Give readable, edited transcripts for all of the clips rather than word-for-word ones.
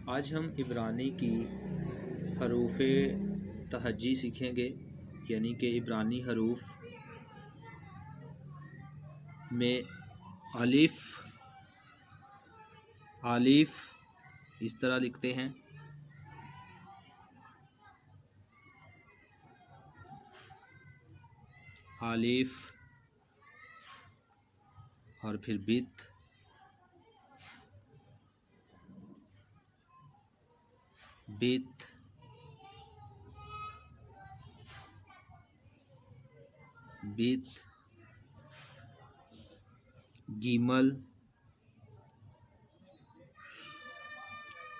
आज हम इब्रानी की हरूफ तहज्जी सीखेंगे, यानी कि इब्रानी हरूफ में आलिफ इस तरह लिखते हैं। आलिफ और फिर बित, बित, बित, गीमल,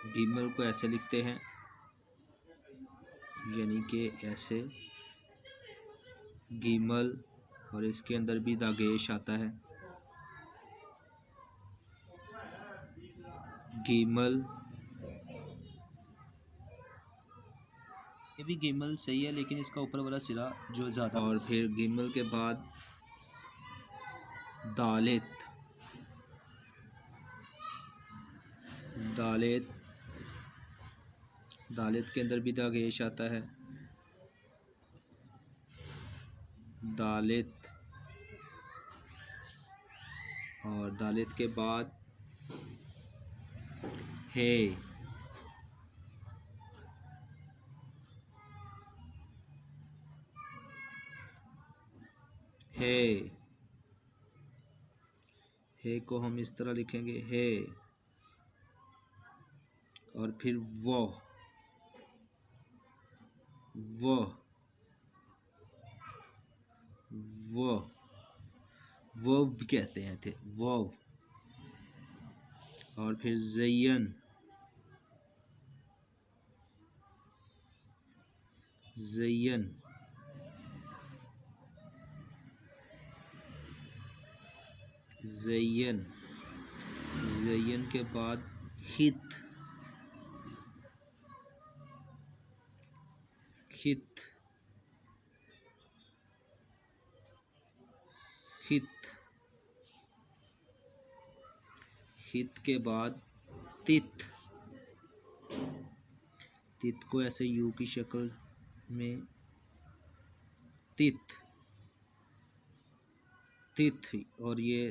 गीमल को ऐसे लिखते हैं, यानी कि ऐसे गीमल, और इसके अंदर भी दागेश आता है। गीमल, ये भी गीमल सही है, लेकिन इसका ऊपर वाला सिरा जो ज़्यादा। और फिर गीमल के बाद दालेत, दालेत, दालेत के अंदर भी दागेश आता है। दालेत, और दालेत के बाद है, है को हम इस तरह लिखेंगे, है। और फिर वो भी कहते हैं थे, वो। और फिर ज़य्यन, ज़य्यन, ज़य्यन, ज़य्यन के बाद खित, खित, खित, खित के बाद तित, तित को ऐसे यू की शक्ल में, तित, तित, और ये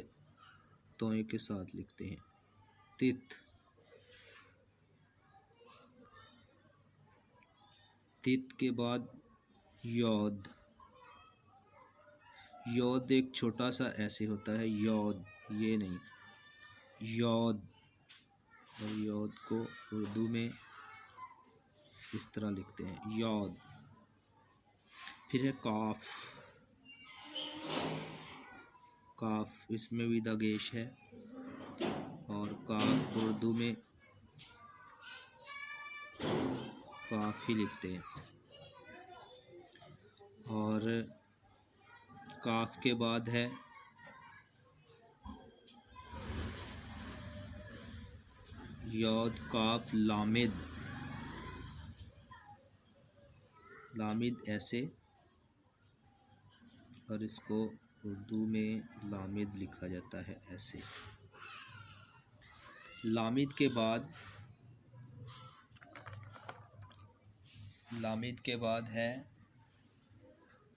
तोए के साथ लिखते हैं, तित, तित के बाद योद, योद एक छोटा सा ऐसे होता है, योद, ये नहीं, योद। और योद को उर्दू में इस तरह लिखते हैं, योद। फिर है काफ, काफ, इसमें भी दागेश है, और काफ उर्दू में काफ ही लिखते हैं। और काफ के बाद है योद, काफ, लामिद, लामिद ऐसे, और इसको उर्दू में लामिद लिखा जाता है ऐसे। लामिद के बाद, लामिद के बाद है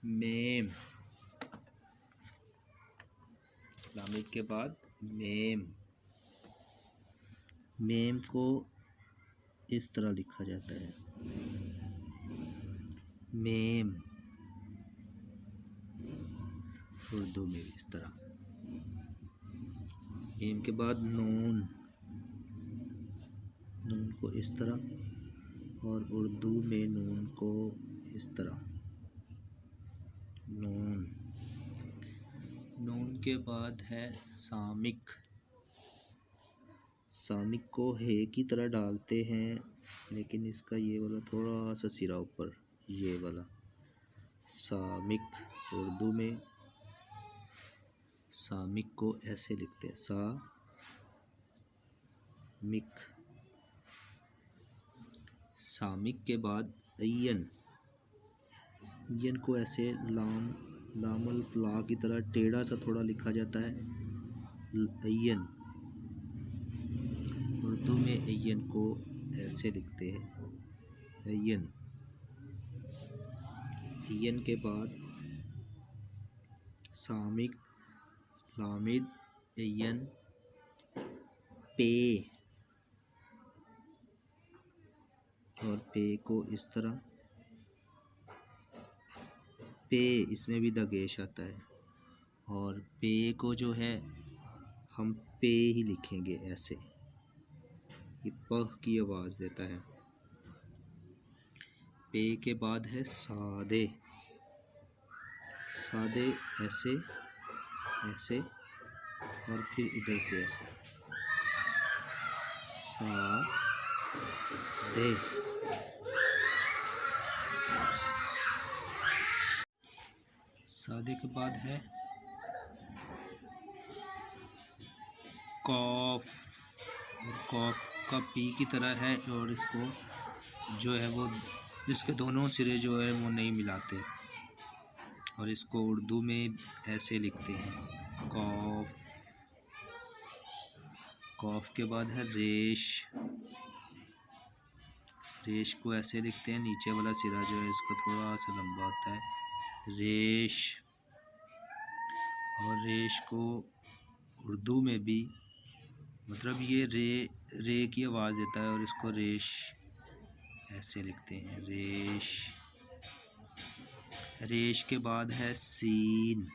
मेम, लामिद के बाद मेम, मेम को इस तरह लिखा जाता है, मेम, उर्दू में भी इस तरह। मेम के बाद नून, नून को इस तरह, और उर्दू में नून को इस तरह, नून। नून के बाद है सामिक, सामिक को हे की तरह डालते हैं, लेकिन इसका ये वाला थोड़ा सा सिरा ऊपर, ये वाला सामिक। उर्दू में सामिक को ऐसे लिखते हैं, सामिक। सामिक के बाद अय्यन, अय्यन को ऐसे लामल फला की तरह टेढ़ा सा थोड़ा लिखा जाता है, अय्यन। उर्दू में अय्यन को ऐसे लिखते हैं यन। यन के बाद सामिक लामिद यन पे, और पे को इस तरह पे, इसमें भी दगेश आता है, और पे को जो है हम पे ही लिखेंगे ऐसे, ये प की आवाज़ देता है। पे के बाद है सादे, सादे ऐसे ऐसे और फिर इधर से ऐसे सादे। सादे के बाद है कॉफ, कॉफ का पी की तरह है, और इसको जो है वो इसके दोनों सिरे जो है वो नहीं मिलाते, और इसको उर्दू में ऐसे लिखते हैं कॉफ। कॉफ के बाद है रेश, रेश को ऐसे लिखते हैं, नीचे वाला सिरा जो है इसका थोड़ा सा लंबा होता है, रेश। और रेश को उर्दू में भी मतलब ये रे की आवाज़ देता है, और इसको रेश ऐसे लिखते हैं रेश। रेश के बाद है सीन,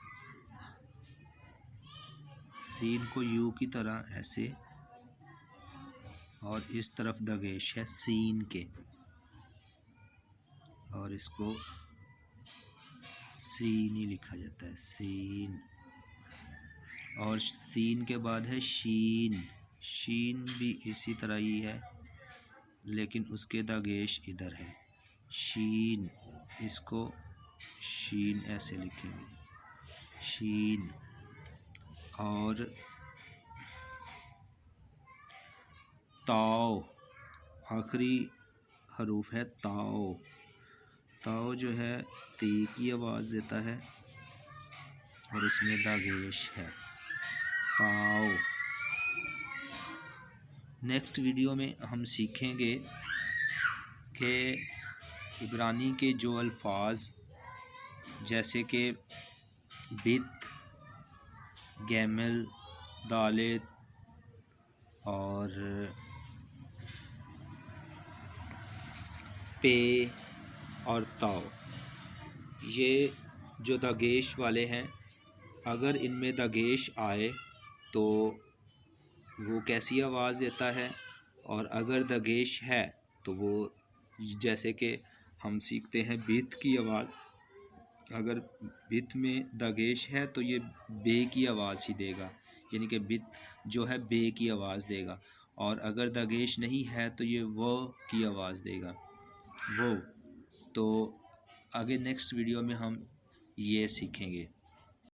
सीन को यू की तरह ऐसे, और इस तरफ दगेश है सीन के, और इसको सीन ही लिखा जाता है सीन। और सीन के बाद है शीन, शीन भी इसी तरह ही है लेकिन उसके दगेश इधर है शीन, इसको शीन ऐसे लिखेंगे शीन। और ताओ, आखिरी हरूफ है ताओ, ताओ जो है ते की आवाज़ देता है और इसमें दगेश है ताओ। नेक्स्ट वीडियो में हम सीखेंगे कि इब्रानी के जो अल्फाज जैसे कि बित, गैमल, दालेत और पे और ताओ, ये जो दगेश वाले हैं, अगर इनमें दगेश आए तो वो कैसी आवाज़ देता है, और अगर दगेश है तो वो जैसे कि हम सीखते हैं बित की आवाज़, अगर बित में दगेश है तो ये बे की आवाज़ ही देगा, यानी कि बित जो है बे की आवाज़ देगा, और अगर दगेश नहीं है तो ये वो की आवाज़ देगा वो। तो आगे नेक्स्ट वीडियो में हम ये सीखेंगे।